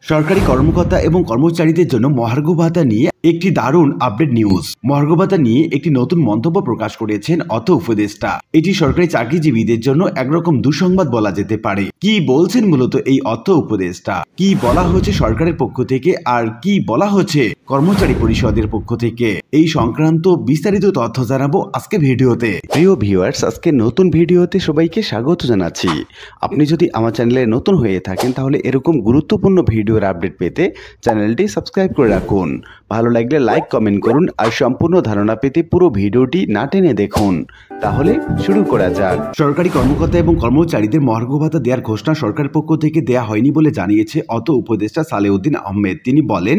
সরকারি কর্মকর্তা এবং কর্মচারীদের জন্য মহার্ঘ ভাতা নিয়ে একটি দারুণ আপডেট নিউজ। মহার্ঘ ভাতা নিয়ে একটি নতুন মন্তব্য প্রকাশ করেছেন অর্থ উপদেষ্টা। এটি সরকারি চাকরিজীবীদের জন্য একরকম দুঃসংবাদ বলা যেতে পারে। কি বলছেন মূলত এই অর্থ উপদেষ্টা? কি বলা হচ্ছে সরকারের পক্ষ থেকে আর কি বলা হচ্ছে কর্মচারী পরিষদের পক্ষ থেকে, এই সংক্রান্ত বিস্তারিত তথ্য জানাবো আজকে ভিডিওতে। প্রিয় ভিউয়ার্স, আজকে নতুন ভিডিওতে সবাইকে স্বাগত জানাচ্ছি। আপনি যদি আমার চ্যানেলে নতুন হয়ে থাকেন তাহলে এরকম গুরুত্বপূর্ণ ভিডিওর আপডেট পেতে চ্যানেলটি সাবস্ক্রাইব করে রাখুন। ভালো লাগলে লাইক কমেন্ট করুন আর সম্পূর্ণ ধারণা পেতে পুরো ভিডিওটি না টেনে দেখুন। তাহলে শুরু করা যাক। সরকারি কর্মকর্তা এবং কর্মচারীদের মহার্ঘ ভাতা দেওয়ার ঘোষণা সরকারের পক্ষ থেকে দেয়া হয়নি বলে জানিয়েছে অর্থ উপদেষ্টা সালেউদ্দিন আহমেদ। তিনি বলেন,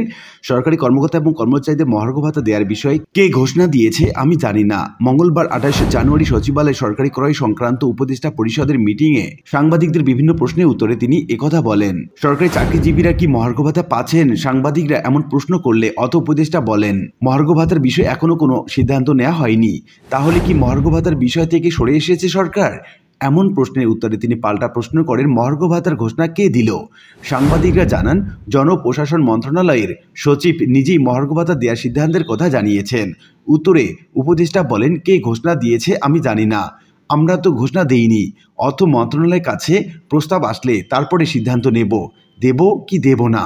সরকারি কর্মকর্তা এবং কর্মচারীদের মহার্ঘ ভাতা দেওয়ার বিষয়ে কে ঘোষণা দিয়েছে আমি জানি না। মঙ্গলবার 28 জানুয়ারি সচিবালয়ে সরকারি ক্রয় সংক্রান্ত উপদেষ্টা পরিষদের মিটিংয়ে সাংবাদিকদের বিভিন্ন প্রশ্নের উত্তরে তিনি একথা বলেন। সরকারি চাকরিজীবীরা কি মহার্ঘ ভাতা পাচ্ছেন? সাংবাদিকরা এমন প্রশ্ন করলে অর্থ উপদেষ্টা বলেন, মহার্ঘ ভাতার বিষয়ে এখনো কোনো সিদ্ধান্ত নেওয়া হয়নি। তাহলে কি মহার্ঘ ভাতার বিষয় থেকে সরে এসেছে সরকার? এমন প্রশ্নের উত্তরে তিনি পাল্টা প্রশ্ন করেন, মহার্ঘ ভাতার ঘোষণা কে দিল? সাংবাদিকরা জানান, জনপ্রশাসন মন্ত্রণালয়ের সচিব নিজেই মহার্ঘ ভাতা দেওয়ার সিদ্ধান্তের কথা জানিয়েছেন। উত্তরে উপদেষ্টা বলেন, কে ঘোষণা দিয়েছে আমি জানি না, আমরা তো ঘোষণা দেইনি। অর্থ মন্ত্রণালয়ের কাছে প্রস্তাব আসলে তারপরে সিদ্ধান্ত দেব কি দেব না।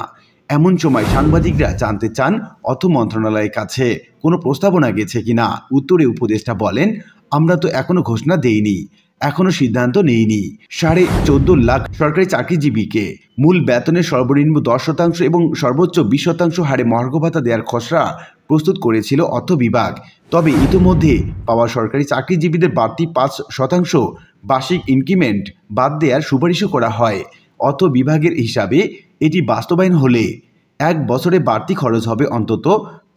এমন সময় সাংবাদিকরা জানতে চান অর্থ মন্ত্রণালয়ের কাছে কোনো প্রস্তাবনা গেছে কিনা। উত্তরে উপদেষ্টা বলেন, আমরা তো এখনো ঘোষণা দেইনি, এখনো সিদ্ধান্ত নেইনি। 14.5 লাখ সরকারি চাকরিজীবীকে মূল বেতনের সর্বনিম্ন 10% এবং সর্বোচ্চ 20% হারে মহার্ঘ ভাতা দেওয়ার খসড়া প্রস্তুত করেছিল অর্থ বিভাগ। তবে ইতিমধ্যে পাওয়া সরকারি চাকরিজীবীদের বাড়তি 5% বার্ষিক ইনক্রিমেন্ট বাদ দেওয়ার সুপারিশও করা হয়। অর্থ বিভাগের হিসাবে এটি বাস্তবায়ন হলে 1 বছরে বাড়তি খরচ হবে অন্তত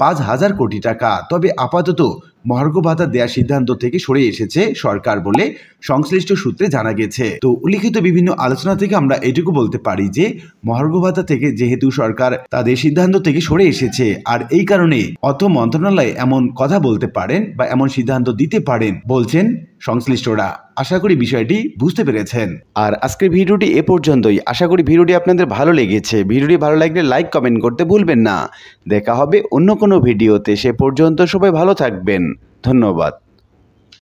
5,000 কোটি টাকা। তবে আপাতত মহার্ঘ ভাতা দেওয়ার সিদ্ধান্ত থেকে সরে এসেছে সরকার বলে সংশ্লিষ্ট সূত্রে জানা গেছে। তো উল্লিখিত বিভিন্ন আলোচনা থেকে আমরা এটুকু বলতে পারি যে মহার্ঘ ভাতা থেকে যেহেতু সরকার তাদের সিদ্ধান্ত থেকে সরে এসেছে, আর এই কারণে অর্থ মন্ত্রণালয় এমন কথা বলতে পারেন বা এমন সিদ্ধান্ত দিতে পারেন বলছেন সংশ্লিষ্টরা। আশা করি বিষয়টি বুঝতে পেরেছেন। আর আজকের ভিডিওটি এ পর্যন্তই। আশা করি ভিডিওটি আপনাদের ভালো লেগেছে। ভিডিওটি ভালো লাগলে লাইক কমেন্ট করতে ভুলবেন না। দেখা হবে অন্য কোনো ভিডিওতে। সে পর্যন্ত সবাই ভালো থাকবেন। ধন্যবাদ।